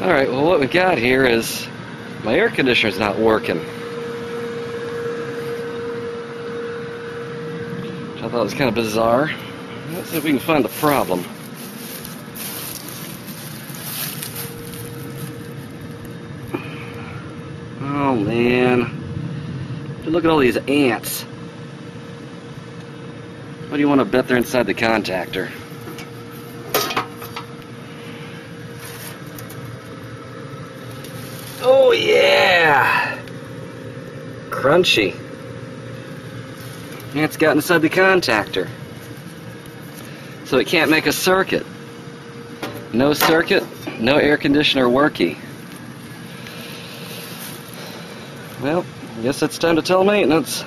Alright, well what we got here is my air conditioner's not working. Which I thought was kind of bizarre. Let's see if we can find the problem. Oh man. Look at all these ants. What do you want to bet they're inside the contactor? Oh yeah! Crunchy. Ants got inside the contactor. So it can't make a circuit. No circuit, no air conditioner working. Well, I guess it's time to tell maintenance.